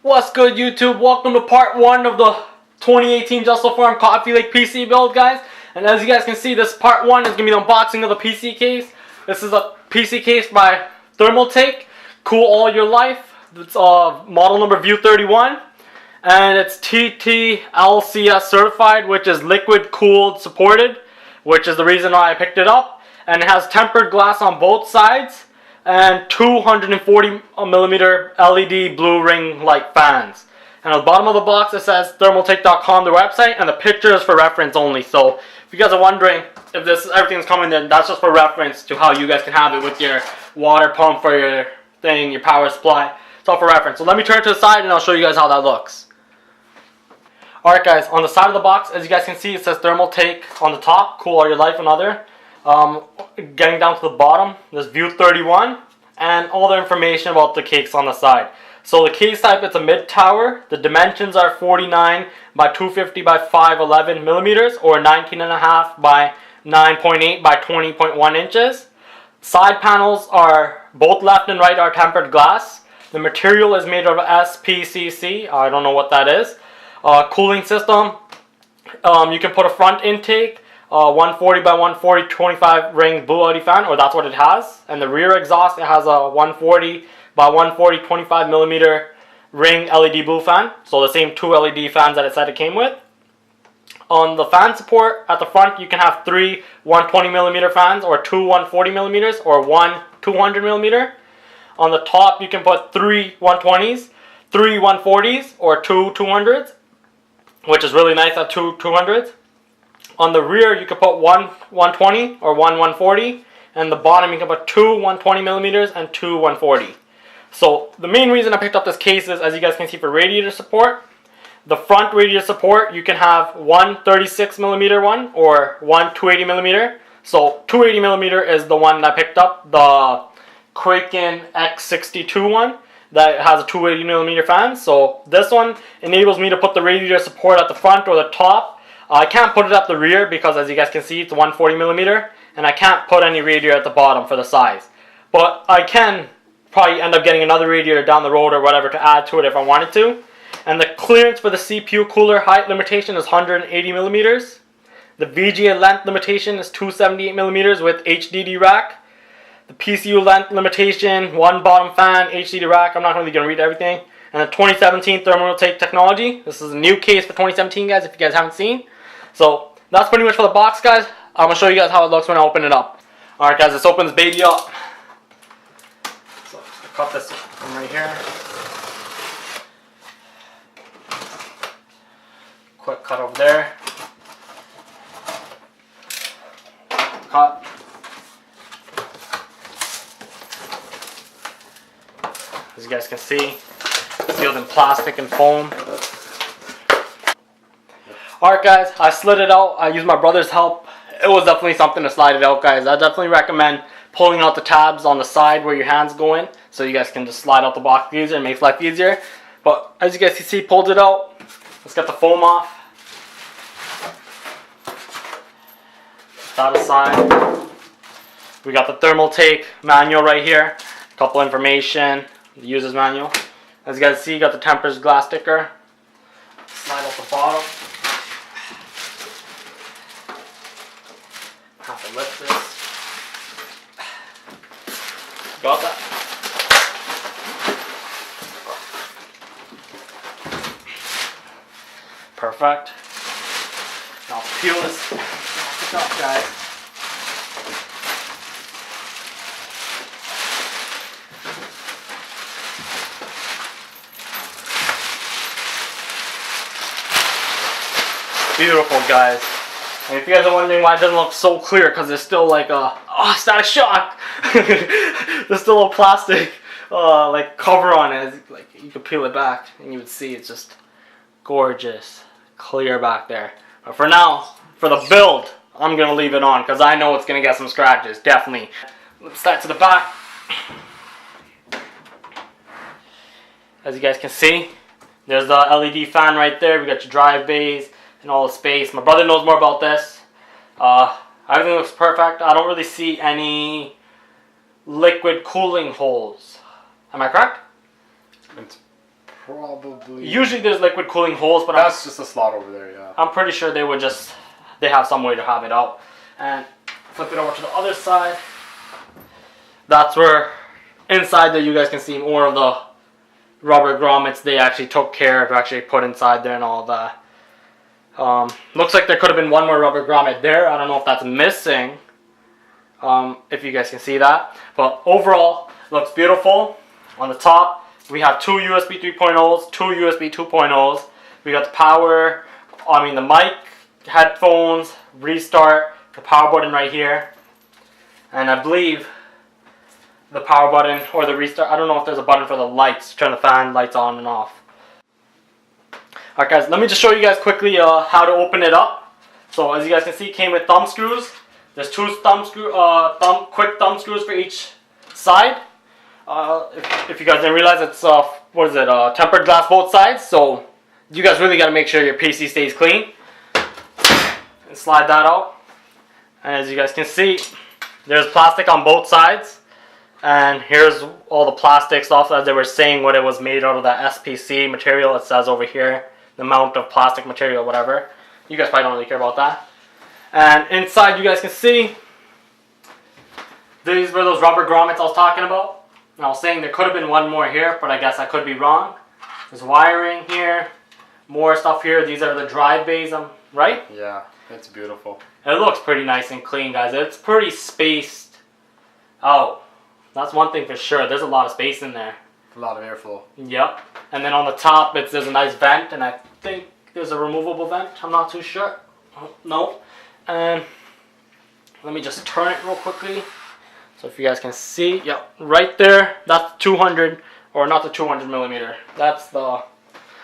What's good, YouTube? Welcome to part 1 of the 2018 Just So Farm Coffee Lake PC build, guys. And as you guys can see, this part 1 is going to be the unboxing of the PC case. This is a PC case by Thermaltake. Cool all your life. It's model number View 31. And it's TTLCS certified, which is liquid cooled supported, which is the reason why I picked it up. And it has tempered glass on both sides and 240mm LED blue ring light fans. And at the bottom of the box it says Thermaltake.com, their website, and the picture is for reference only. So if you guys are wondering if everything's coming, then that's just for reference to how you guys can have it with your water pump for your thing, your power supply. It's all for reference. So let me turn it to the side and I'll show you guys how that looks. Alright guys, on the side of the box, as you guys can see, it says Thermaltake on the top, cool all your life and other. Getting down to the bottom, there's View 31 and all the information about the case on the side. So the case type, it's a mid-tower. The dimensions are 49 by 250 by 511 millimeters, or 19.5 by 9.8 by 20.1 inches. Side panels are both left and right are tempered glass. The material is made of SPCC. I don't know what that is. Cooling system, you can put a front intake, 140 by 140 25 ring blue LED fan, or that's what it has. And the rear exhaust, it has a 140 by 140 25 millimeter ring LED blue fan. So the same two LED fans that it said it came with. On the fan support at the front, you can have 3 120mm fans, or 2 140mm, or 1 200mm. On the top, you can put 3 120s, 3 140s, or 2 200s, which is really nice at 2 200s. On the rear, you can put 1 120 or 1 140, and the bottom you can put 2 120mm and 2 140. So the main reason I picked up this case is, as you guys can see, for radiator support. The front radiator support, you can have 1 36mm one or 1 280mm. So 280mm is the one that I picked up, the Kraken X62 one that has a 280mm fan. So this one enables me to put the radiator support at the front or the top. I can't put it at the rear because, as you guys can see, it's 140mm, and I can't put any radiator at the bottom for the size. But I can probably end up getting another radiator down the road or whatever to add to it if I wanted to. And the clearance for the CPU cooler height limitation is 180mm. The VGA length limitation is 278mm with HDD rack. The PCU length limitation, 1 bottom fan, HDD rack. I'm not really going to read everything. And the 2017 Thermaltake technology. This is a new case for 2017, guys, if you guys haven't seen. So that's pretty much for the box, guys. I'm going to show you guys how it looks when I open it up. Alright guys, let's open this baby up. So cut this from right here. Quick cut over there. Cut. As you guys can see, sealed in plastic and foam. Alright guys, I slid it out. I used my brother's help. It was definitely something to slide it out, guys. I definitely recommend pulling out the tabs on the side where your hands go in, so you guys can just slide out the box easier and makes life easier. But as you guys can see, pulled it out. Let's get the foam off. That aside, we got the Thermaltake manual right here. A couple information, the user's manual. As you guys see, you got the tempered glass sticker. Slide out the bottom. Have to lift this. Got that. Perfect. Now peel this plastic up, guys. Beautiful, guys. And if you guys are wondering why it doesn't look so clear, because there's still like a static shock. There's still a plastic like cover on it. Like you could peel it back and you would see it's just gorgeous, clear back there. But for now, for the build, I'm gonna leave it on because I know it's gonna get some scratches, definitely. Let's start to the back. As you guys can see, there's the LED fan right there. We got your drive bays and all the space. My brother knows more about this. Everything looks perfect. I don't really see any liquid cooling holes. Am I correct? It's Probably. Usually there's liquid cooling holes, but that's just a slot over there, yeah. I'm pretty sure they have some way to have it out. And flip it over to the other side. That's where inside there you guys can see more of the rubber grommets they actually took care to actually put inside there and all that. Looks like there could have been one more rubber grommet there. I don't know if that's missing. If you guys can see that. But overall, looks beautiful. On the top, we have two USB 3.0s, two USB 2.0s. We got the power, the mic, headphones, restart, the power button right here. And I believe the power button or the restart, I don't know if there's a button for the lights, turn the fan lights on and off. Alright guys, let me just show you guys quickly how to open it up. So as you guys can see, it came with thumb screws. There's two quick thumb screws for each side. If you guys didn't realize, it's tempered glass both sides, so you guys really got to make sure your PC stays clean. And slide that out, and as you guys can see, there's plastic on both sides, and here's all the plastic stuff as they were saying what it was made out of, that SPC material. It says over here the amount of plastic material, whatever. You guys probably don't really care about that. And inside you guys can see these were those rubber grommets I was talking about. And I was saying there could have been one more here, but I guess I could be wrong. There's wiring here, more stuff here. These are the drive bays, right? Yeah, it's beautiful. It looks pretty nice and clean, guys. It's pretty spaced out. That's one thing for sure. There's a lot of space in there. A lot of airflow. Yep. And then on the top, there's a nice vent, and I think there's a removable vent. I'm not too sure. No. And let me just turn it real quickly. So if you guys can see, yep, right there, that's 200, or not the 200 millimeter. That's the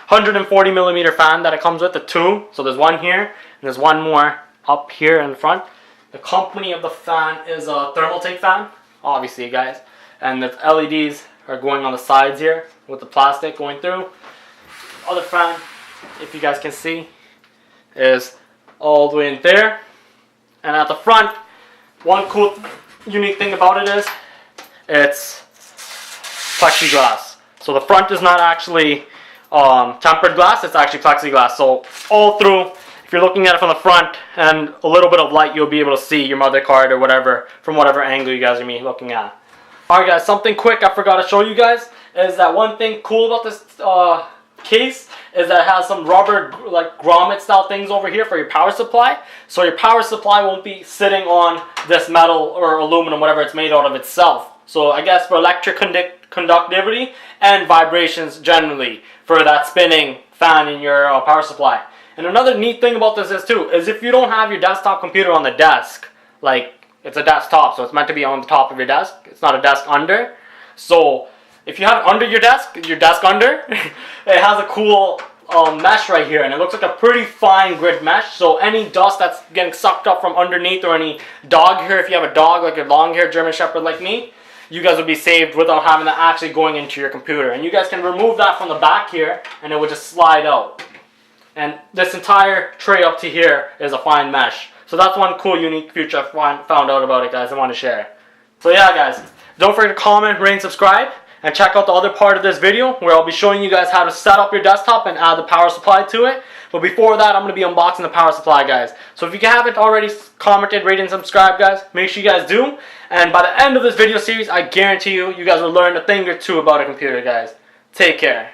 140 millimeter fan that it comes with, the two. So there's one here, and there's one more up here in the front. The company of the fan is a Thermaltake fan, obviously, guys. And the LEDs are going on the sides here with the plastic going through. Other fan, if you guys can see, is all the way in there. And at the front, one cool unique thing about it is it's plexiglass. So the front is not actually tempered glass, it's actually plexiglass. So all through, if you're looking at it from the front and a little bit of light, you'll be able to see your mother card or whatever from whatever angle you guys are looking at. Alright guys, something quick I forgot to show you guys is that one thing cool about this case is that it has some rubber like grommet style things over here for your power supply. So your power supply won't be sitting on this metal or aluminum, whatever it's made out of itself. So I guess for electric conductivity and vibrations generally for that spinning fan in your power supply. And another neat thing about this is if you don't have your desktop computer on the desk, like it's a desktop, so it's meant to be on the top of your desk. It's not a desk under. So if you have it under your desk under, it has a cool mesh right here, and it looks like a pretty fine grid mesh. So any dust that's getting sucked up from underneath, or any dog hair, if you have a dog like a long-haired German Shepherd like me, you guys will be saved without having that actually going into your computer. And you guys can remove that from the back here, and it will just slide out. And this entire tray up to here is a fine mesh. So that's one cool, unique feature I found out about it, guys. I want to share. So yeah, guys, don't forget to comment, rate, and subscribe. And check out the other part of this video where I'll be showing you guys how to set up your desktop and add the power supply to it. But before that, I'm going to be unboxing the power supply, guys. So if you haven't already commented, rated, and subscribed, guys, make sure you guys do. And by the end of this video series, I guarantee you, you guys will learn a thing or two about a computer, guys. Take care.